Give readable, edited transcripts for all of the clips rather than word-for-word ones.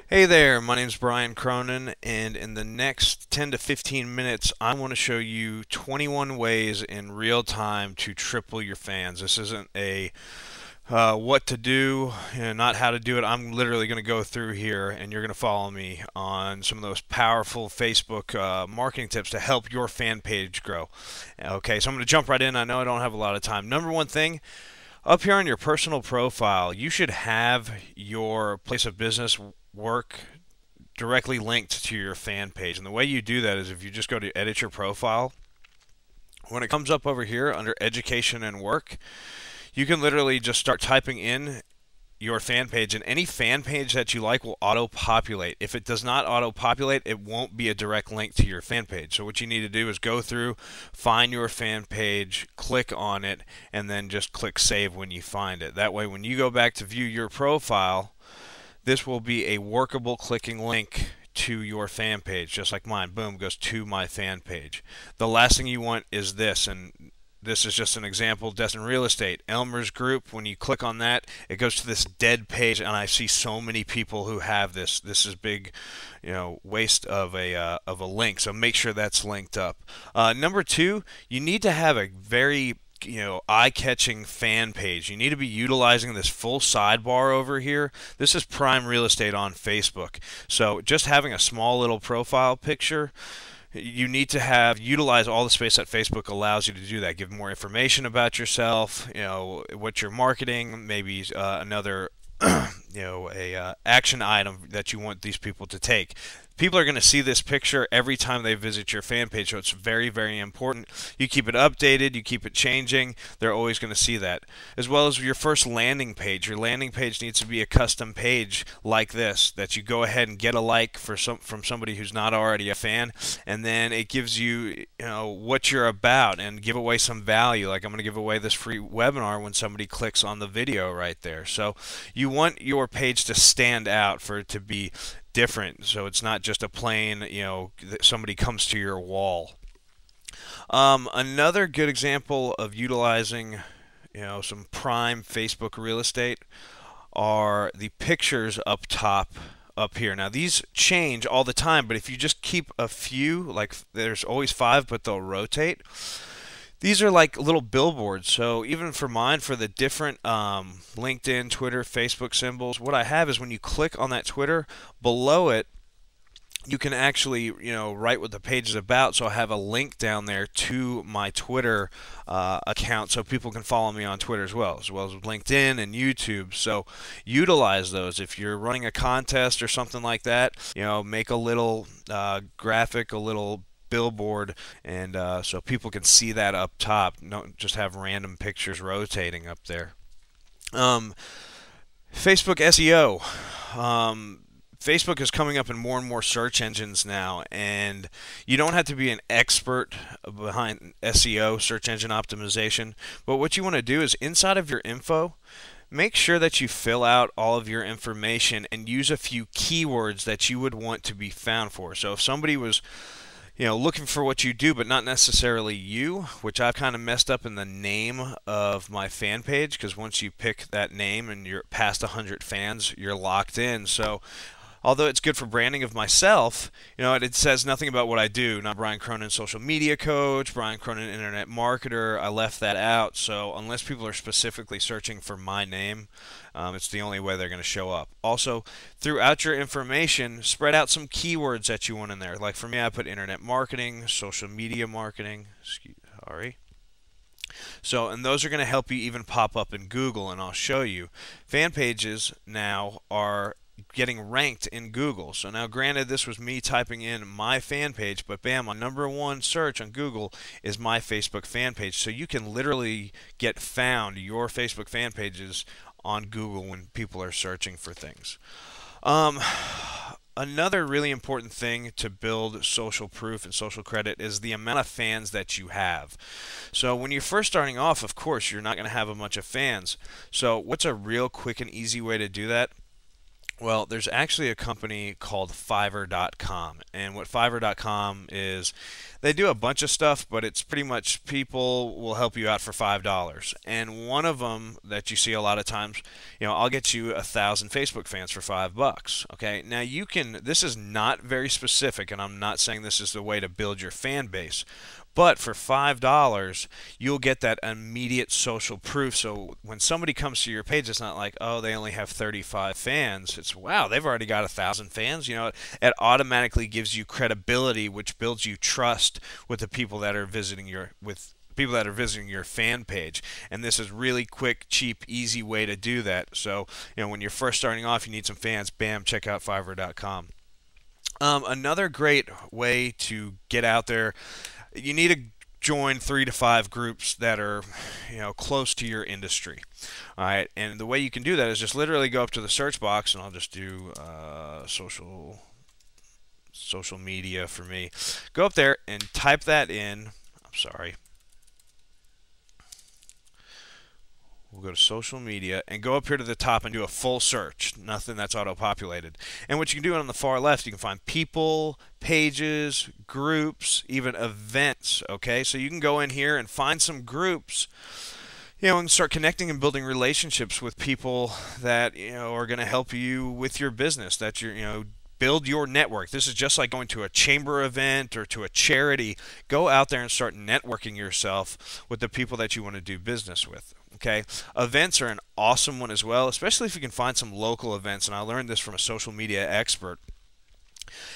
Hey there, my name's Brian Cronin, and in the next 10 to 15 minutes, I want to show you 21 ways in real time to triple your fans. This isn't a what to do and not how to do it. I'm literally going to go through here, and you're going to follow me on some of those powerful Facebook marketing tips to help your fan page grow. Okay, so I'm going to jump right in. I know I don't have a lot of time. Number one thing, up here on your personal profile, you should have your place of business work directly linked to your fan page. And the way you do that is if you just go to edit your profile, when it comes up over here under education and work, you can literally just start typing in your fan page, and any fan page that you like will auto-populate. If it does not auto-populate, it won't be a direct link to your fan page. So what you need to do is go through, find your fan page, click on it, and then just click save when you find it. That way when you go back to view your profile, this will be a workable clicking link to your fan page, just like mine. Boom, goes to my fan page. The last thing you want is this, and this is just an example. Destin Real Estate, Elmer's Group. When you click on that, it goes to this dead page, and I see so many people who have this. This is big, waste of a link. So make sure that's linked up. Number two, you need to have a very eye-catching fan page. You need to be utilizing this full sidebar over here. This is prime real estate on Facebook. So just having a small little profile picture, you need to utilize all the space that Facebook allows you to do that. Give more information about yourself, what you're marketing, maybe another a action item that you want these people to take. People are going to see this picture every time they visit your fan page, so it's very, very important. You keep it updated, you keep it changing, they're always going to see that. As well as your first landing page. Your landing page needs to be a custom page like this, that you go ahead and get a like from somebody who's not already a fan, and then it gives you, what you're about and give away some value. Like I'm going to give away this free webinar when somebody clicks on the video right there. So you want your page to stand out, for it to be different, so it's not just a plain, somebody comes to your wall. Another good example of utilizing, some prime Facebook real estate are the pictures up top up here. Now these change all the time, but if you just keep a few, like there's always five, but they'll rotate. These are like little billboards. So even for mine, for the different LinkedIn, Twitter, Facebook symbols, what I have is when you click on that Twitter, below it, you can actually, write what the page is about. So I have a link down there to my Twitter account, so people can follow me on Twitter as well as LinkedIn and YouTube. So utilize those. If you're running a contest or something like that, make a little graphic, a little billboard, and so people can see that up top. Don't just have random pictures rotating up there. Um, Facebook SEO. Facebook is coming up in more and more search engines now, and you don't have to be an expert behind SEO, search engine optimization, but what you want to do is inside of your info, make sure that you fill out all of your information and use a few keywords that you would want to be found for. So if somebody was looking for what you do, but not necessarily you, which I've kind of messed up in the name of my fan page, because once you pick that name and you're past 100 fans, you're locked in. So although it's good for branding of myself, it says nothing about what I do. Not Brian Cronin, social media coach, Brian Cronin, internet marketer. I left that out. So unless people are specifically searching for my name, it's the only way they're going to show up. Also, throughout your information, spread out some keywords that you want in there. Like for me, I put internet marketing, social media marketing. Sorry. So, and those are going to help you even pop up in Google, and I'll show you. Fan pages now are getting ranked in Google. So now granted, this was me typing in my fan page, but bam, my number one search on Google is my Facebook fan page. So you can literally get found, your Facebook fan pages, on Google when people are searching for things. Another really important thing to build social proof and social credit is the amount of fans that you have. So when you're first starting off, of course, you're not going to have a bunch of fans. So what's a real quick and easy way to do that? Well, there's actually a company called Fiverr.com, and what Fiverr.com is, they do a bunch of stuff, but it's pretty much people will help you out for $5. And one of them that you see a lot of times, I'll get you 1,000 Facebook fans for $5. Okay, now you can. This is not very specific, and I'm not saying this is the way to build your fan base. But for $5, you'll get that immediate social proof. So when somebody comes to your page, it's not like, oh, they only have 35 fans. It's, wow, they've already got 1,000 fans. It automatically gives you credibility, which builds you trust with the people that are visiting your fan page. And this is really quick, cheap, easy way to do that. So, when you're first starting off, you need some fans, bam, check out Fiverr.com. Another great way to get out there, you need to join 3 to 5 groups that are close to your industry. All right, and the way you can do that is just literally go up to the search box, and I'll just do social media for me. Go up there and type that in. I'm sorry. We'll go to social media and go up here to the top and do a full search. Nothing that's auto-populated. And what you can do on the far left, you can find people, pages, groups, even events. Okay, so you can go in here and find some groups, and start connecting and building relationships with people that are going to help you with your business. That build your network. This is just like going to a chamber event or to a charity. Go out there and start networking yourself with the people that you want to do business with. Okay, events are an awesome one as well, especially if you can find some local events. And I learned this from a social media expert.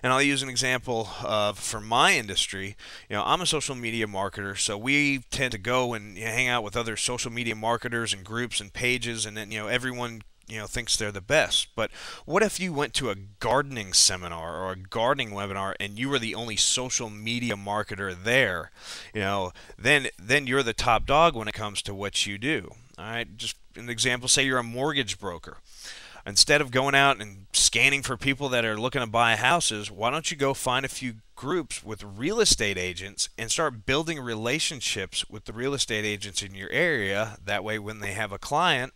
And I'll use an example of, for my industry, I'm a social media marketer, so we tend to go and hang out with other social media marketers and groups and pages, and then everyone thinks they're the best. But what if you went to a gardening seminar or a gardening webinar and you were the only social media marketer there? Then you're the top dog when it comes to what you do. All right, just an example, say you're a mortgage broker. Instead of going out and scanning for people that are looking to buy houses, why don't you go find a few groups with real estate agents and start building relationships with the real estate agents in your area? That way, when they have a client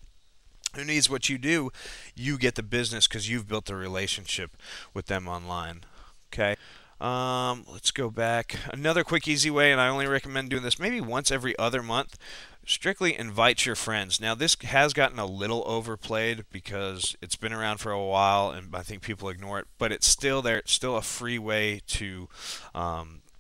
who needs what you do, you get the business because you've built a relationship with them online. Okay. Let's go back. Another quick, easy way, and I only recommend doing this maybe once every other month. Strictly invite your friends. Now, this has gotten a little overplayed because it's been around for a while, and I think people ignore it. But it's still there. It's still a free way to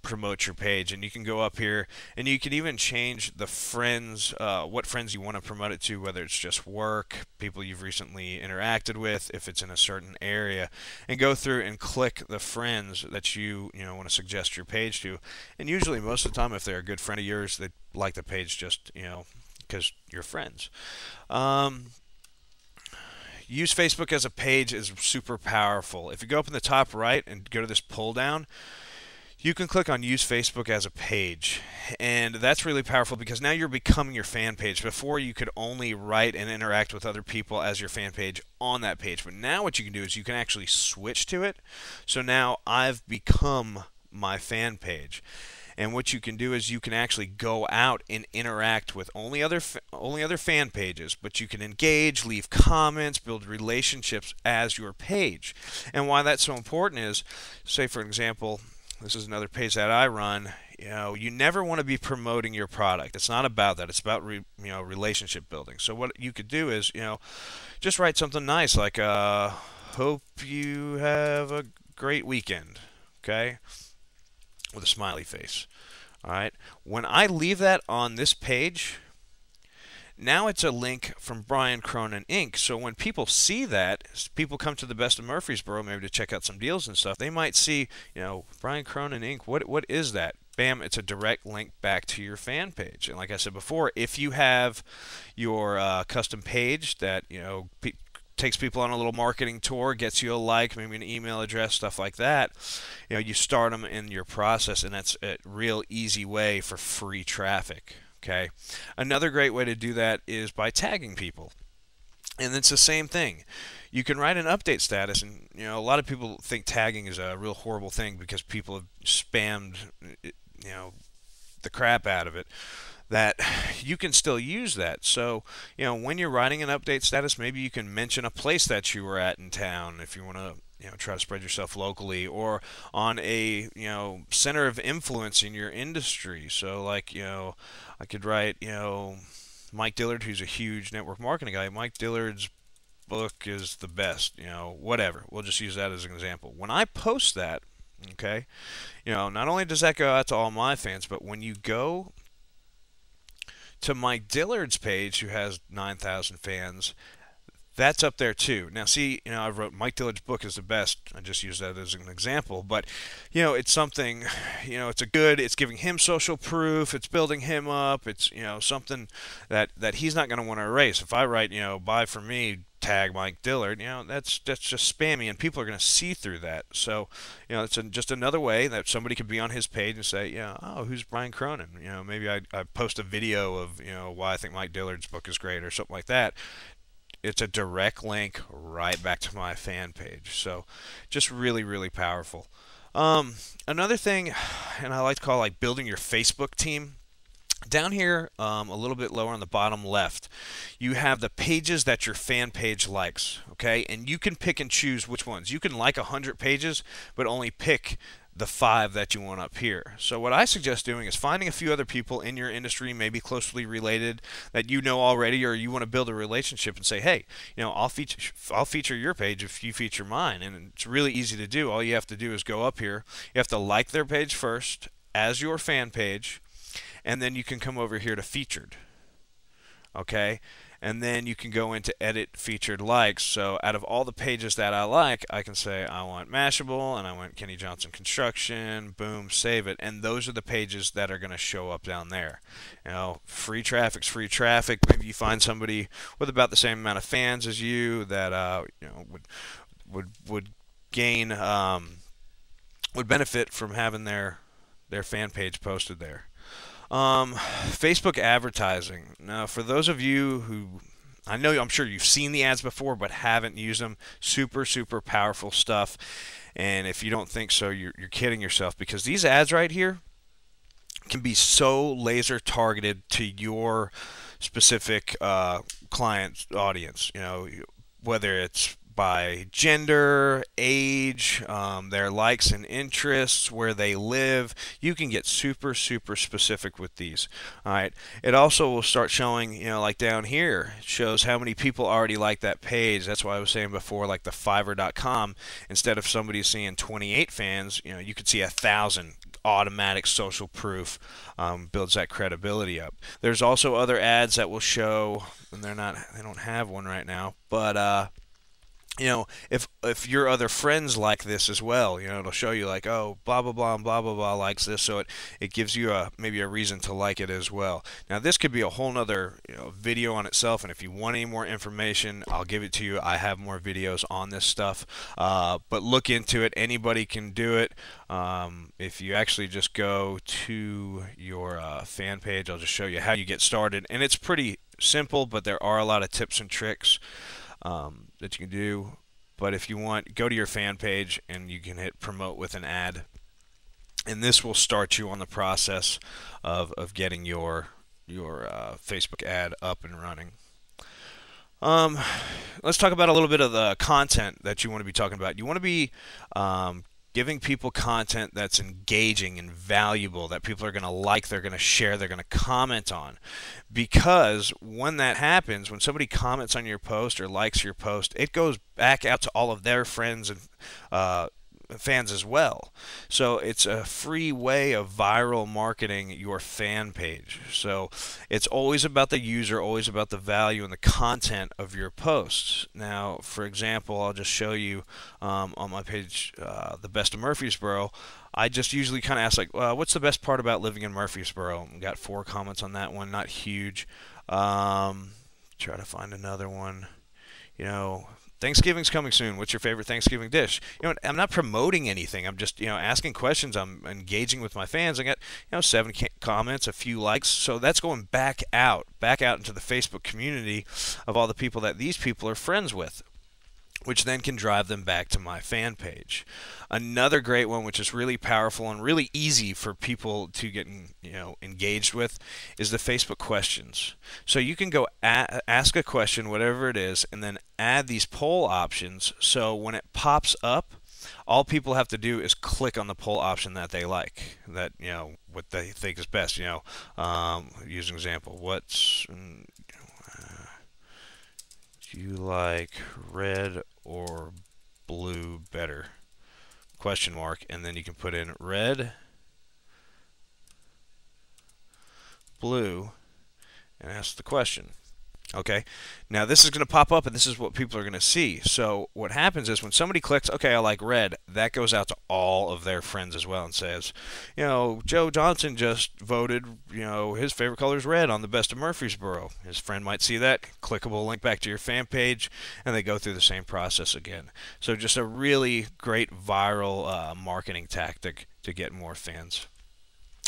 promote your page. And you can go up here, and you can even change the friends, what friends you want to promote it to, whether it's just work, people you've recently interacted with, if it's in a certain area, and go through and click the friends that you want to suggest your page to. And usually, most of the time, if they're a good friend of yours, they like the page just because you're friends. Use Facebook as a page is super powerful. If you go up in the top right and go to this pull down, you can click on use Facebook as a page, and that's really powerful because now you're becoming your fan page. Before, you could only write and interact with other people as your fan page on that page, but now what you can do is you can actually switch to it. So now I've become my fan page. And what you can do is you can actually go out and interact with only other fan pages, but you can engage, leave comments, build relationships as your page. And why that's so important is, say for example, this is another page that I run. You never want to be promoting your product. It's not about that. It's about relationship building. So what you could do is just write something nice like hope you have a great weekend, okay, with a smiley face. All right. When I leave that on this page, now it's a link from Brian Cronin Inc. So when people see that, people come to the Best of Murfreesboro maybe to check out some deals and stuff. They might see, Brian Cronin Inc. What is that? Bam! It's a direct link back to your fan page. And like I said before, if you have your custom page that takes people on a little marketing tour, gets you a like, maybe an email address, stuff like that, you start them in your process, and that's a real easy way for free traffic. Okay. Another great way to do that is by tagging people. And it's the same thing. You can write an update status, and a lot of people think tagging is a real horrible thing because people have spammed the crap out of it. that you can still use that. So, when you're writing an update status, maybe you can mention a place that you were at in town if you want to, try to spread yourself locally, or on a, center of influence in your industry. So, like, I could write, Mike Dillard, who's a huge network marketing guy. Mike Dillard's book is the best, whatever. We'll just use that as an example. When I post that, okay, not only does that go out to all my fans, but when you go to Mike Dillard's page, who has 9,000 fans, that's up there too. Now, see, I wrote Mike Dillard's book is the best. I just use that as an example, but it's something, it's giving him social proof. It's building him up. It's something that he's not going to want to erase. If I write, buy from me, tag Mike Dillard, that's just spammy, and people are going to see through that. So, it's just another way that somebody could be on his page and say, oh, who's Brian Cronin? Maybe I post a video of why I think Mike Dillard's book is great or something like that. It's a direct link right back to my fan page. So just really, really powerful. Another thing, and I like to call like building your Facebook team. Down here, a little bit lower on the bottom left, you have the pages that your fan page likes, okay? And you can pick and choose which ones. You can like 100 pages, but only pick the 5 that you want up here. So what I suggest doing is finding a few other people in your industry, maybe closely related, that you know already, or you want to build a relationship and say, hey, I'll feature your page if you feature mine. And it's really easy to do. All you have to do is go up here. You have to like their page first as your fan page, and then you can come over here to featured. Okay? And then you can go into edit featured likes. So out of all the pages that I like, I can say I want Mashable and I want Kenny Johnson Construction, boom, save it. And those are the pages that are going to show up down there. Free traffic's free traffic. Maybe you find somebody with about the same amount of fans as you that would gain would benefit from having their fan page posted there. Facebook advertising. Now, for those of you who, I'm sure you've seen the ads before but haven't used them, super, super powerful stuff. And if you don't think so, you're kidding yourself, because these ads right here can be so laser targeted to your specific client audience, whether it's by gender, age, their likes and interests, where they live. You can get super, super specific with these. All right. It also will start showing, like down here, it shows how many people already like that page. That's why I was saying before, like the Fiverr.com, instead of somebody seeing 28 fans, you could see 1,000. Automatic social proof builds that credibility up. There's also other ads that will show, and they don't have one right now, but if your other friends like this as well, it'll show you like, oh, blah blah blah and blah blah blah likes this, so it gives you maybe a reason to like it as well. Now this could be a whole nother video on itself, and if you want any more information, I'll give it to you. I have more videos on this stuff, but look into it. Anybody can do it. If you actually just go to your fan page, I'll just show you how you get started, and it's pretty simple, but there are a lot of tips and tricks that you can do. But if you want, go to your fan page and you can hit promote with an ad, and this will start you on the process of getting your Facebook ad up and running. Let's talk about a little bit of the content that you want to be talking about. You want to be giving people content that's engaging and valuable, that people are going to like, they're going to share, they're going to comment on. Because when that happens, when somebody comments on your post or likes your post, it goes back out to all of their friends and fans as well. So it's a free way of viral marketing your fan page. So it's always about the user, always about the value and the content of your posts. Now, for example, I'll just show you on my page, The Best of Murfreesboro. I just usually kind of ask, like, what's the best part about living in Murfreesboro? We got 4 comments on that one, not huge. Try to find another one. Thanksgiving's coming soon. What's your favorite Thanksgiving dish? I'm not promoting anything. I'm just, asking questions. I'm engaging with my fans. I got, 7 comments, a few likes. So that's going back out into the Facebook community of all the people that these people are friends with. which then can drive them back to my fan page. Another great one, which is really powerful and really easy for people to get engaged with, is the Facebook questions. So you can go ask a question, whatever it is, and then add these poll options. So when it pops up, all people have to do is click on the poll option that they like, that what they think is best. Use an example. Do you like red or blue better? Question mark, and then you can put in red, blue, and ask the question. Okay, now this is going to pop up, and this is what people are going to see. So what happens is when somebody clicks, okay, I like red, that goes out to all of their friends as well and says, Joe Johnson just voted, his favorite color is red on the Best of Murfreesboro. His friend might see that, clickable link back to your fan page, and they go through the same process again. So just a really great viral marketing tactic to get more fans.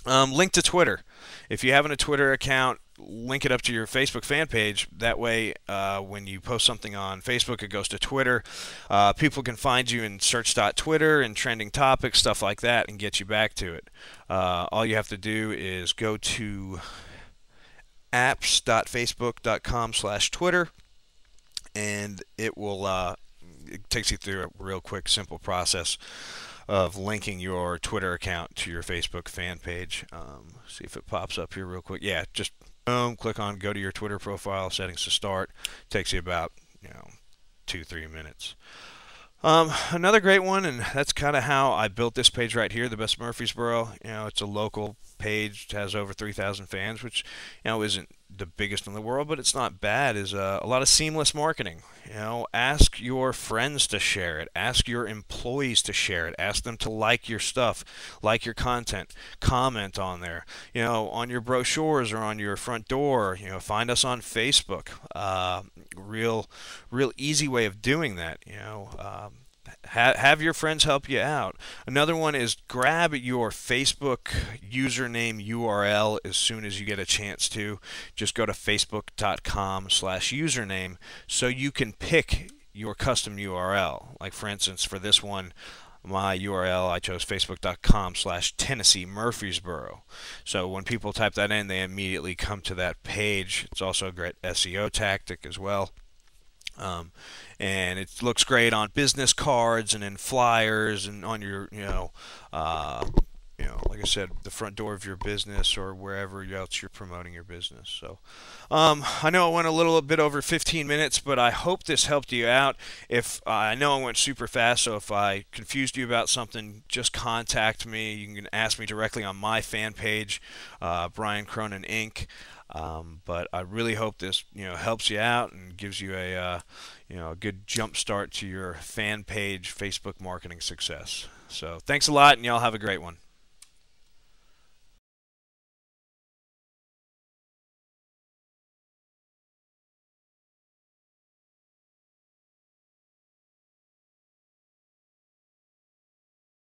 Link to Twitter. If you have a Twitter account, link it up to your Facebook fan page. That way, when you post something on Facebook, it goes to Twitter. People can find you in search.twitter and trending topics, stuff like that, and get you back to it. All you have to do is go to apps.facebook.com/Twitter, and it takes you through a real quick, simple process of linking your Twitter account to your Facebook fan page. See if it pops up here real quick. Yeah, just boom, click on go to your Twitter profile, settings to start. Takes you about 2-3 minutes. Another great one, and that's kind of how I built this page right here, the Best of Murfreesboro. It's a local page, it has over 3,000 fans, which isn't the biggest in the world, but it's not bad. Is a lot of seamless marketing. Ask your friends to share it, ask your employees to share it, ask them to like your stuff, like your content, comment on there, on your brochures or on your front door. Find us on Facebook. Real easy way of doing that. Have your friends help you out. Another one is grab your Facebook username URL as soon as you get a chance to. Just go to facebook.com/username so you can pick your custom URL. Like for instance, for this one, my URL, I chose facebook.com/Tennessee Murfreesboro. So when people type that in, they immediately come to that page. It's also a great SEO tactic as well. And it looks great on business cards and in flyers and on your, like I said, the front door of your business or wherever else you're promoting your business. So I know I went a little bit over 15 minutes, but I hope this helped you out. If I know I went super fast, so if I confused you about something, just contact me. You can ask me directly on my fan page, Brian Cronin Inc. But I really hope this helps you out and gives you a good jump start to your fan page Facebook marketing success. So thanks a lot, and y'all have a great one.